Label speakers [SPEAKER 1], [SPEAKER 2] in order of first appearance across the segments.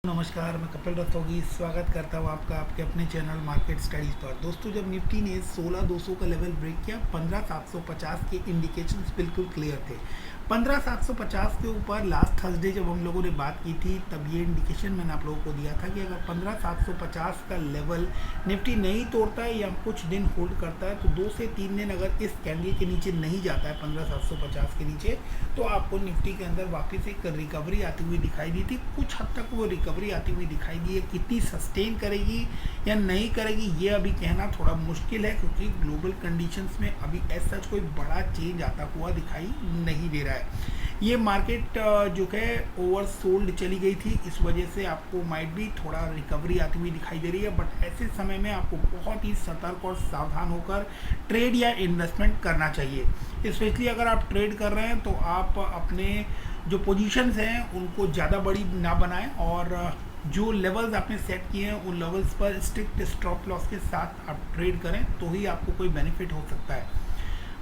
[SPEAKER 1] नमस्कार, मैं कपिल रस्तोगी स्वागत करता हूँ आपका आपके अपने चैनल मार्केट स्टडीज़ पर। दोस्तों, जब निफ्टी ने 16,200 का लेवल ब्रेक किया, 15,750 के इंडिकेशंस बिल्कुल क्लियर थे। 15,750 के ऊपर लास्ट थर्सडे जब हम लोगों ने बात की थी, तब ये इंडिकेशन मैंने आप लोगों को दिया था कि अगर 15,750 का लेवल निफ्टी नहीं तोड़ता है या कुछ दिन होल्ड करता है, तो 2 से 3 दिन अगर इस कैंडल के नीचे नहीं जाता है 15,750 के नीचे, तो आपको निफ्टी के अंदर वापस एक रिकवरी आती हुई दिखाई दी थी। कुछ हद तक वो रिकवरी आती हुई दिखाई दी है। कितनी सस्टेन करेगी या नहीं करेगी, ये अभी कहना थोड़ा मुश्किल है, क्योंकि ग्लोबल कंडीशंस में अभी ऐसा सच कोई बड़ा चेंज आता हुआ दिखाई नहीं दे रहा है। ये मार्केट जो है ओवर सोल्ड चली गई थी, इस वजह से आपको माइट भी थोड़ा रिकवरी आती हुई दिखाई दे रही है। बट ऐसे समय में आपको बहुत ही सतर्क और सावधान होकर ट्रेड या इन्वेस्टमेंट करना चाहिए। स्पेशली अगर आप ट्रेड कर रहे हैं तो आप अपने जो पोजीशंस हैं उनको ज़्यादा बड़ी ना बनाएं, और जो लेवल्स आपने सेट किए हैं उन लेवल्स पर स्ट्रिक्ट स्टॉप लॉस के साथ आप ट्रेड करें, तो ही आपको कोई बेनिफिट हो सकता है।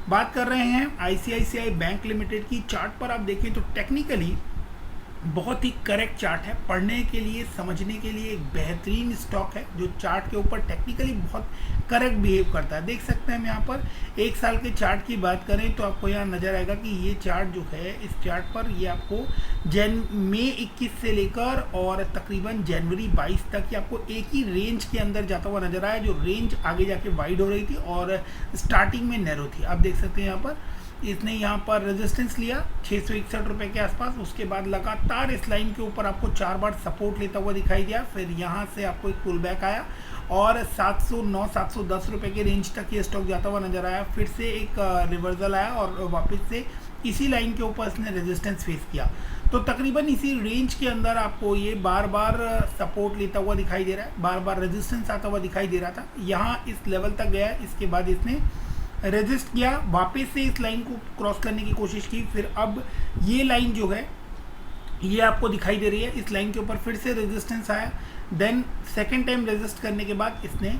[SPEAKER 1] बात कर रहे हैं आईसीआईसीआई बैंक लिमिटेड की। चार्ट पर आप देखें तो टेक्निकली बहुत ही करेक्ट चार्ट है, पढ़ने के लिए समझने के लिए एक बेहतरीन स्टॉक है, जो चार्ट के ऊपर टेक्निकली बहुत करेक्ट बिहेव करता है। देख सकते हैं हम यहाँ पर 1 साल के चार्ट की बात करें तो आपको यहाँ नज़र आएगा कि ये चार्ट जो है, इस चार्ट पर ये आपको मई 21 से लेकर और तकरीबन जनवरी 22 तक ये आपको एक ही रेंज के अंदर जाता हुआ नजर आया, जो रेंज आगे जाके वाइड हो रही थी और स्टार्टिंग में नैरो थी। आप देख सकते हैं यहाँ पर इसने यहाँ पर रेजिस्टेंस लिया 661 रुपये के आसपास। उसके बाद लगातार इस लाइन के ऊपर आपको 4 बार सपोर्ट लेता हुआ दिखाई दिया। फिर यहाँ से आपको एक पुल बैक आया और 709 710 रुपये के रेंज तक ये स्टॉक जाता हुआ नजर आया। फिर से एक रिवर्सल आया और वापस से इसी लाइन के ऊपर इसने रेजिस्टेंस फेस किया। तो तकरीबन इसी रेंज के अंदर आपको ये बार बार सपोर्ट लेता हुआ दिखाई दे रहा है, बार बार रेजिस्टेंस आता हुआ दिखाई दे रहा था। यहाँ इस लेवल तक गया, इसके बाद इसने रेजिस्ट किया, वापस से इस लाइन को क्रॉस करने की कोशिश की। फिर अब ये लाइन जो है ये आपको दिखाई दे रही है, इस लाइन के ऊपर फिर से रेजिस्टेंस आया। देन सेकेंड टाइम रेजिस्ट करने के बाद इसने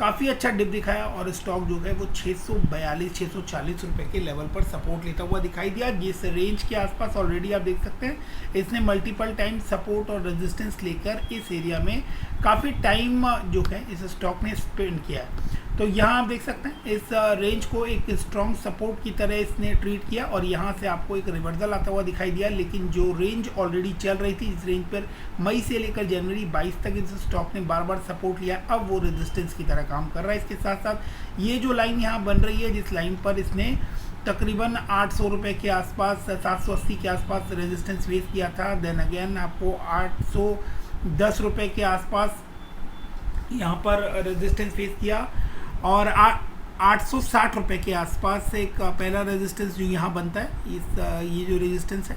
[SPEAKER 1] काफ़ी अच्छा डिप दिखाया और स्टॉक जो है वो 642 640 रुपये के लेवल पर सपोर्ट लेता हुआ दिखाई दिया, जिस रेंज के आसपास ऑलरेडी आप देख सकते हैं इसने मल्टीपल टाइम सपोर्ट और रेजिस्टेंस लेकर इस एरिया में काफ़ी टाइम जो है इस स्टॉक ने स्पेंड किया है। तो यहाँ आप देख सकते हैं इस रेंज को एक स्ट्रॉन्ग सपोर्ट की तरह इसने ट्रीट किया और यहाँ से आपको एक रिवर्सल आता हुआ दिखाई दिया। लेकिन जो रेंज ऑलरेडी चल रही थी, इस रेंज पर मई से लेकर जनवरी 22 तक इस स्टॉक ने बार बार सपोर्ट लिया, अब वो रेजिस्टेंस की तरह काम कर रहा है। इसके साथ साथ ये जो लाइन यहाँ बन रही है, जिस लाइन पर इसने तकरीबन 800 रुपये के आसपास 780 के आसपास रेजिस्टेंस फेस किया था। देन अगेन आपको 810 रुपये के आसपास यहाँ पर रेजिस्टेंस फेस किया और 860 रुपये के आसपास एक पहला रेजिस्टेंस जो यहाँ बनता है, ये जो रेजिस्टेंस है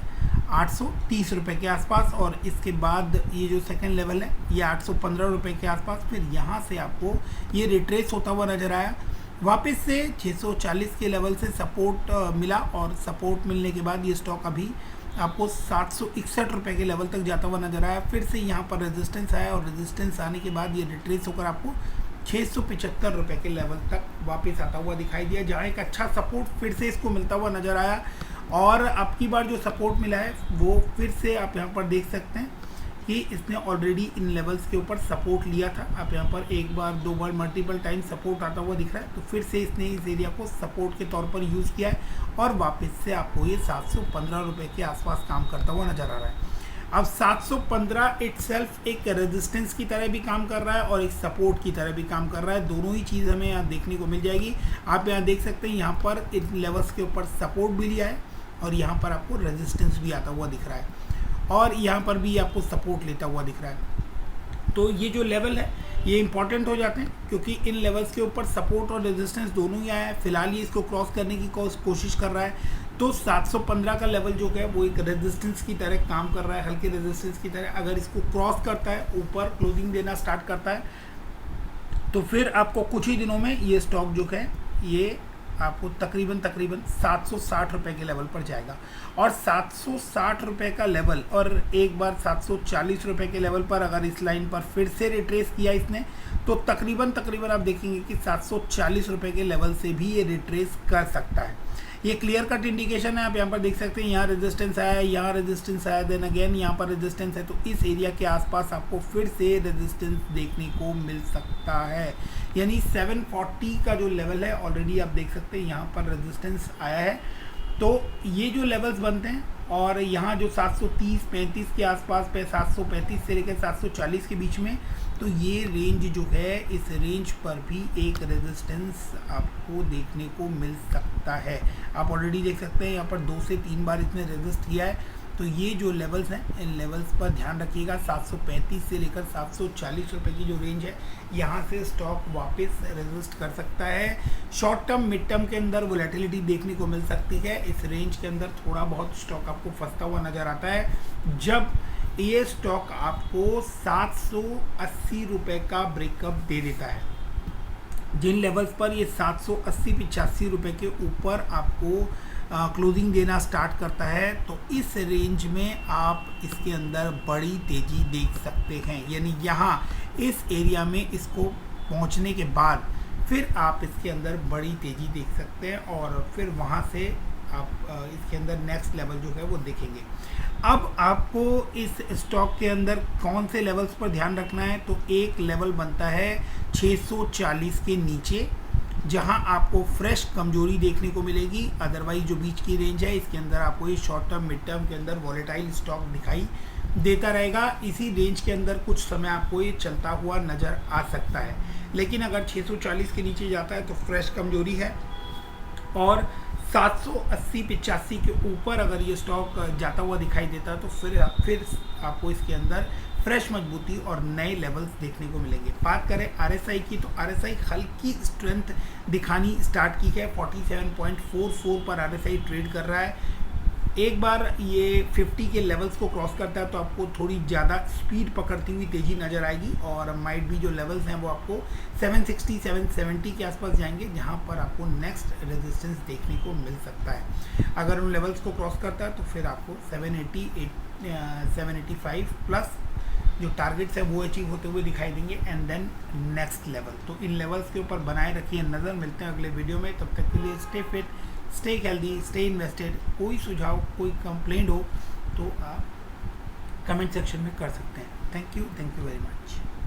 [SPEAKER 1] 830 रुपये के आसपास, और इसके बाद ये जो सेकंड लेवल है ये 815 रुपये के आसपास। फिर यहाँ से आपको ये रिट्रेस होता हुआ नज़र आया, वापस से 640 के लेवल से सपोर्ट मिला और सपोर्ट मिलने के बाद ये स्टॉक अभी आपको 761 रुपये के लेवल तक जाता हुआ नज़र आया। फिर से यहाँ पर रेजिस्टेंस आया और रेजिस्टेंस आने के बाद ये रिट्रेस होकर आपको 675 रुपये के लेवल तक वापस आता हुआ दिखाई दिया, जहाँ एक अच्छा सपोर्ट फिर से इसको मिलता हुआ नज़र आया। और अब की बार जो सपोर्ट मिला है वो फिर से आप यहाँ पर देख सकते हैं कि इसने ऑलरेडी इन लेवल्स के ऊपर सपोर्ट लिया था। आप यहाँ पर एक बार दो बार मल्टीपल टाइम सपोर्ट आता हुआ दिख रहा है, तो फिर से इसने इस एरिया को सपोर्ट के तौर पर यूज़ किया है और वापस से आपको ये 715 रुपये के आसपास काम करता हुआ नज़र आ रहा है। अब 715 इटसेल्फ एक रेजिस्टेंस की तरह भी काम कर रहा है और एक सपोर्ट की तरह भी काम कर रहा है। दोनों ही चीज़ हमें यहाँ देखने को मिल जाएगी। आप यहाँ देख सकते हैं यहाँ पर इन लेवल्स के ऊपर सपोर्ट भी लिया है और यहाँ पर आपको रेजिस्टेंस भी आता हुआ दिख रहा है और यहाँ पर भी आपको सपोर्ट लेता हुआ दिख रहा है। तो ये जो लेवल है ये इंपॉर्टेंट हो जाते हैं, क्योंकि इन लेवल्स के ऊपर सपोर्ट और रेजिस्टेंस दोनों ही आया है। फिलहाल ये इसको क्रॉस करने की कोशिश कर रहा है, तो 715 का लेवल जो है वो एक रेजिस्टेंस की तरह काम कर रहा है, हल्के रेजिस्टेंस की तरह। अगर इसको क्रॉस करता है, ऊपर क्लोजिंग देना स्टार्ट करता है, तो फिर आपको कुछ ही दिनों में ये स्टॉक जो है ये आपको तकरीबन 760 रुपये के लेवल पर जाएगा। और 760 रुपये का लेवल और एक बार 740 रुपये के लेवल पर अगर इस लाइन पर फिर से रिट्रेस किया इसने, तो तकरीबन आप देखेंगे कि 740 रुपये के लेवल से भी ये रिट्रेस कर सकता है। ये क्लियर कट इंडिकेशन है, आप यहाँ पर देख सकते हैं, यहाँ रेजिस्टेंस आया है, यहाँ रेजिस्टेंस आया, देन अगेन यहाँ पर रेजिस्टेंस है, तो इस एरिया के आसपास आपको फिर से रेजिस्टेंस देखने को मिल सकता है। यानी 740 का जो लेवल है ऑलरेडी आप देख सकते हैं यहाँ पर रेजिस्टेंस आया है। तो ये जो लेवल्स बनते हैं और यहाँ जो 730-35 के आसपास पे 735 से लेकर 740 के बीच में, तो ये रेंज जो है इस रेंज पर भी एक रेजिस्टेंस आपको देखने को मिल सकता है। आप ऑलरेडी देख सकते हैं यहाँ पर 2 से 3 बार इसने रेजिस्ट किया है। तो ये जो लेवल्स हैं इन लेवल्स पर ध्यान रखिएगा। 735 से लेकर 740 रुपये की जो रेंज है यहाँ से स्टॉक वापस रेजिस्ट कर सकता है। शॉर्ट टर्म मिड टर्म के अंदर वोलेटिलिटी देखने को मिल सकती है। इस रेंज के अंदर थोड़ा बहुत स्टॉक आपको फंसता हुआ नज़र आता है जब ये स्टॉक आपको 780 रुपये का ब्रेकअप दे देता है। जिन लेवल्स पर ये 780-85 रुपये के ऊपर आपको क्लोजिंग देना स्टार्ट करता है, तो इस रेंज में आप इसके अंदर बड़ी तेज़ी देख सकते हैं। यानी यहाँ इस एरिया में इसको पहुँचने के बाद फिर आप इसके अंदर बड़ी तेज़ी देख सकते हैं और फिर वहाँ से आप इसके अंदर नेक्स्ट लेवल जो है वो देखेंगे। अब आपको इस स्टॉक के अंदर कौन से लेवल्स पर ध्यान रखना है, तो एक लेवल बनता है 640 के नीचे, जहां आपको फ्रेश कमजोरी देखने को मिलेगी। अदरवाइज जो बीच की रेंज है इसके अंदर आपको ये शॉर्ट टर्म मिड टर्म के अंदर वॉलेटाइल स्टॉक दिखाई देता रहेगा। इसी रेंज के अंदर कुछ समय आपको ये चलता हुआ नज़र आ सकता है। लेकिन अगर 640 के नीचे जाता है तो फ्रेश कमजोरी है, और 780-85 के ऊपर अगर ये स्टॉक जाता हुआ दिखाई देता है तो फिर आपको इसके अंदर फ्रेश मजबूती और नए लेवल्स देखने को मिलेंगे। बात करें आरएसआई की, तो आरएसआई हल्की स्ट्रेंथ दिखानी स्टार्ट की है। 47.44 पर आरएसआई ट्रेड कर रहा है। एक बार ये 50 के लेवल्स को क्रॉस करता है तो आपको थोड़ी ज़्यादा स्पीड पकड़ती हुई तेज़ी नज़र आएगी, और माइट भी जो लेवल्स हैं वो आपको 760-770 के आसपास जाएंगे, जहां पर आपको नेक्स्ट रेजिस्टेंस देखने को मिल सकता है। अगर उन लेवल्स को क्रॉस करता है तो फिर आपको 785 प्लस जो टारगेट्स है वो अचीव होते हुए दिखाई देंगे, एंड देन नेक्स्ट लेवल। तो इन लेवल्स के ऊपर बनाए रखिए नज़र। मिलते हैं अगले वीडियो में, तब तक के लिए stay fit, stay healthy, stay invested. कोई सुझाव, कोई कंप्लेंट हो तो आप कमेंट सेक्शन में कर सकते हैं। Thank you very much.